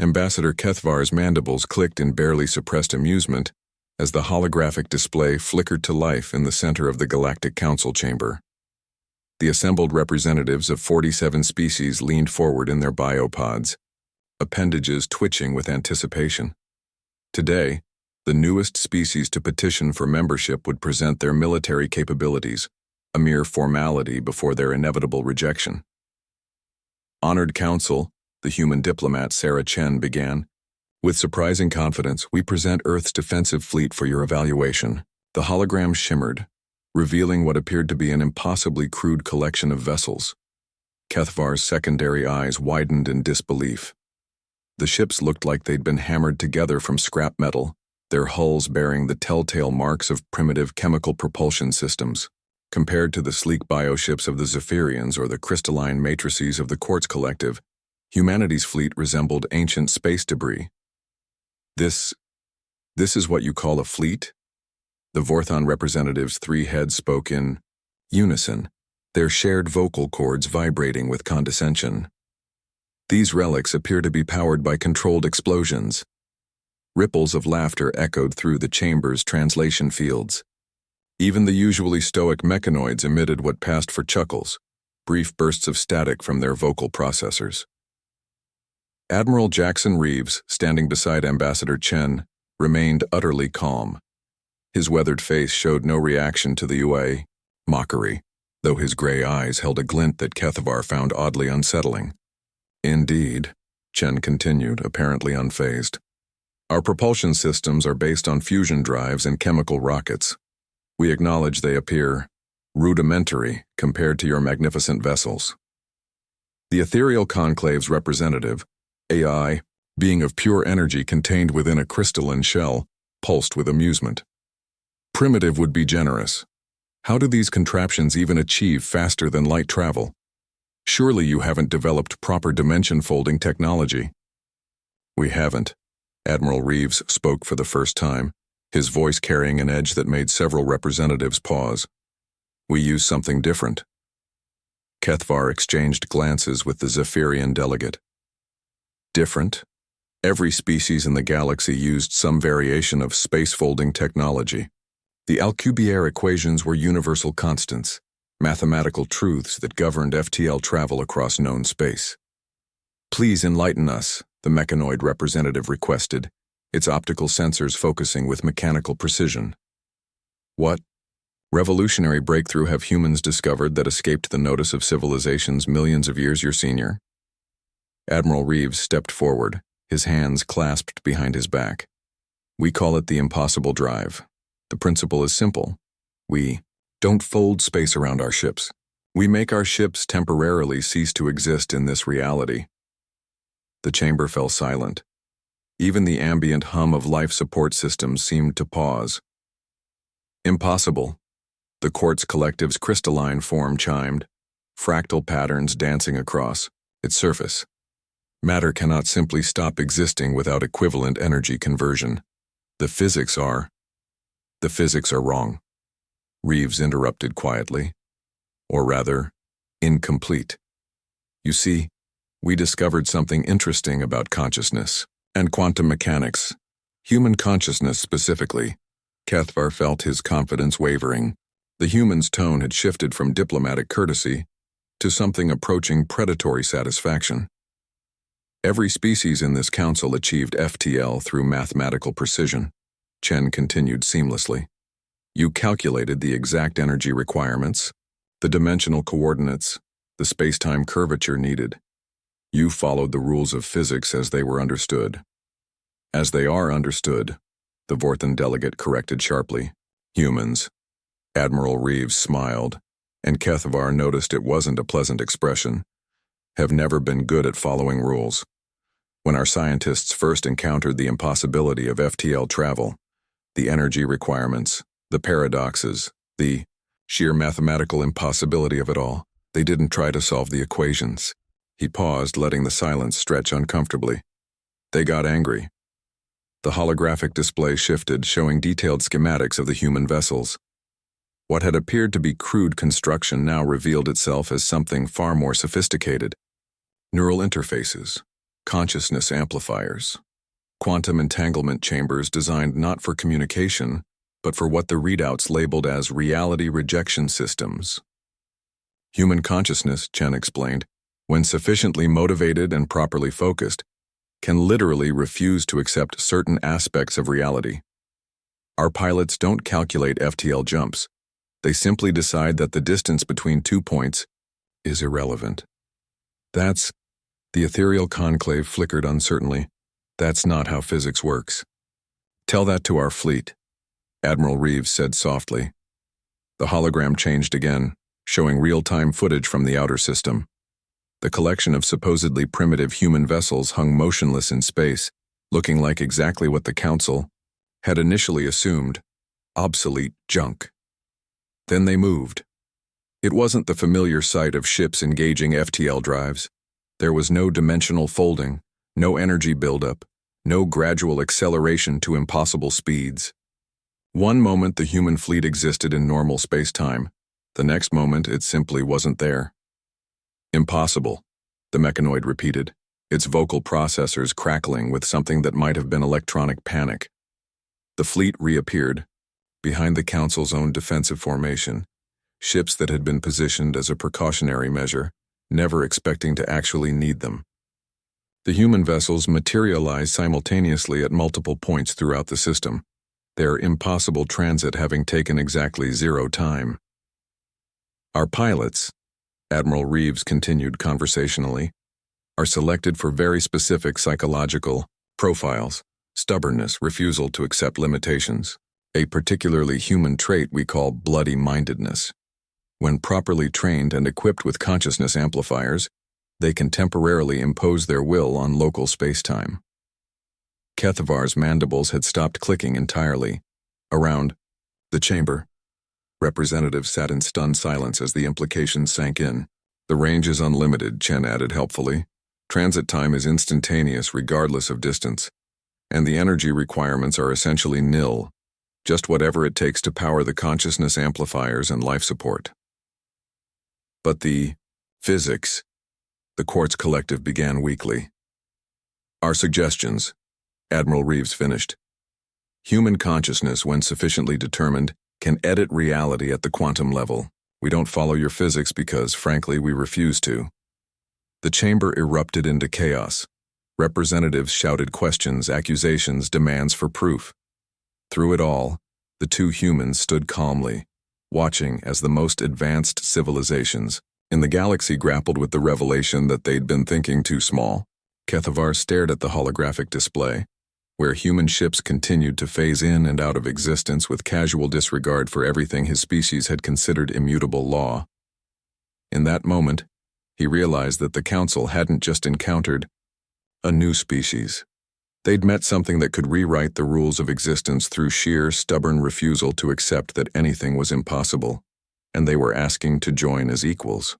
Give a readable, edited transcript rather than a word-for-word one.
Ambassador Kethvar's mandibles clicked in barely suppressed amusement as the holographic display flickered to life in the center of the Galactic Council chamber. The assembled representatives of 47 species leaned forward in their biopods, appendages twitching with anticipation. Today, the newest species to petition for membership would present their military capabilities, a mere formality before their inevitable rejection. Honored Council, the human diplomat Sarah Chen began, with surprising confidence, we present Earth's defensive fleet for your evaluation. The hologram shimmered, revealing what appeared to be an impossibly crude collection of vessels. Kethvar's secondary eyes widened in disbelief. The ships looked like they'd been hammered together from scrap metal, their hulls bearing the telltale marks of primitive chemical propulsion systems. Compared to the sleek bioships of the Zephyrians or the crystalline matrices of the Quartz Collective, humanity's fleet resembled ancient space debris. This is what you call a fleet? The Vorthon representative's three heads spoke in unison, their shared vocal cords vibrating with condescension. These relics appear to be powered by controlled explosions. Ripples of laughter echoed through the chamber's translation fields. Even the usually stoic mechanoids emitted what passed for chuckles, brief bursts of static from their vocal processors. Admiral Jackson Reeves, standing beside Ambassador Chen, remained utterly calm. His weathered face showed no reaction to the UA mockery, though his gray eyes held a glint that Kethvar found oddly unsettling. Indeed, Chen continued, apparently unfazed. Our propulsion systems are based on fusion drives and chemical rockets. We acknowledge they appear rudimentary compared to your magnificent vessels. The ethereal conclave's representative, AI, being of pure energy contained within a crystalline shell, pulsed with amusement. Primitive would be generous. How do these contraptions even achieve faster than light travel? Surely you haven't developed proper dimension-folding technology. We haven't. Admiral Reeves spoke for the first time, his voice carrying an edge that made several representatives pause. We use something different. Kethvar exchanged glances with the Zephyrian delegate. Different? Every species in the galaxy used some variation of space-folding technology. The Alcubierre equations were universal constants, mathematical truths that governed FTL travel across known space. Please enlighten us, the mechanoid representative requested, its optical sensors focusing with mechanical precision. What revolutionary breakthrough have humans discovered that escaped the notice of civilizations millions of years your senior? Admiral Reeves stepped forward, his hands clasped behind his back. We call it the impossible drive. The principle is simple. We don't fold space around our ships. We make our ships temporarily cease to exist in this reality. The chamber fell silent. Even the ambient hum of life support systems seemed to pause. Impossible. The Quartz Collective's crystalline form chimed, fractal patterns dancing across its surface. Matter cannot simply stop existing without equivalent energy conversion. The physics are wrong. Reeves interrupted quietly. Or rather, incomplete. You see, we discovered something interesting about consciousness and quantum mechanics. Human consciousness specifically. Kethvar felt his confidence wavering. The human's tone had shifted from diplomatic courtesy to something approaching predatory satisfaction. Every species in this council achieved FTL through mathematical precision, Chen continued seamlessly. You calculated the exact energy requirements, the dimensional coordinates, the space-time curvature needed. You followed the rules of physics as they were understood. As they are understood, the Vorthon delegate corrected sharply. Humans. Admiral Reeves smiled, and Kethvar noticed it wasn't a pleasant expression. Have never been good at following rules. When our scientists first encountered the impossibility of FTL travel, the energy requirements, the paradoxes, the sheer mathematical impossibility of it all, they didn't try to solve the equations. He paused, letting the silence stretch uncomfortably. They got angry. The holographic display shifted, showing detailed schematics of the human vessels. What had appeared to be crude construction now revealed itself as something far more sophisticated. Neural interfaces, consciousness amplifiers. Quantum entanglement chambers designed not for communication, but for what the readouts labeled as reality rejection systems. Human consciousness, Chen explained, when sufficiently motivated and properly focused, can literally refuse to accept certain aspects of reality. Our pilots don't calculate FTL jumps. They simply decide that the distance between 2 points is irrelevant. The ethereal conclave flickered uncertainly. That's not how physics works. Tell that to our fleet, Admiral Reeves said softly. The hologram changed again, showing real-time footage from the outer system. The collection of supposedly primitive human vessels hung motionless in space, looking like exactly what the Council had initially assumed: obsolete junk. Then they moved. It wasn't the familiar sight of ships engaging FTL drives. There was no dimensional folding, no energy buildup, no gradual acceleration to impossible speeds. One moment the human fleet existed in normal space-time. The next moment it simply wasn't there. Impossible, the mechanoid repeated, its vocal processors crackling with something that might have been electronic panic. The fleet reappeared, behind the Council's own defensive formation, ships that had been positioned as a precautionary measure, never expecting to actually need them. The human vessels materialized simultaneously at multiple points throughout the system, their impossible transit having taken exactly 0 time. Our pilots, Admiral Reeves continued conversationally, are selected for very specific psychological profiles: stubbornness, refusal to accept limitations, a particularly human trait we call bloody-mindedness. When properly trained and equipped with consciousness amplifiers, they can temporarily impose their will on local space-time. Kethavar's mandibles had stopped clicking entirely. Around the chamber, representatives sat in stunned silence as the implications sank in. The range is unlimited, Chen added helpfully. Transit time is instantaneous regardless of distance, and the energy requirements are essentially nil, just whatever it takes to power the consciousness amplifiers and life support. But the physics, the Quartz Collective began weakly. Our suggestions, Admiral Reeves finished. Human consciousness, when sufficiently determined, can edit reality at the quantum level. We don't follow your physics because, frankly, we refuse to. The chamber erupted into chaos. Representatives shouted questions, accusations, demands for proof. Through it all, the 2 humans stood calmly, watching as the most advanced civilizations in the galaxy grappled with the revelation that they'd been thinking too small. Kethavar stared at the holographic display, where human ships continued to phase in and out of existence with casual disregard for everything his species had considered immutable law. In that moment, he realized that the Council hadn't just encountered a new species. They'd met something that could rewrite the rules of existence through sheer, stubborn refusal to accept that anything was impossible, and they were asking to join as equals.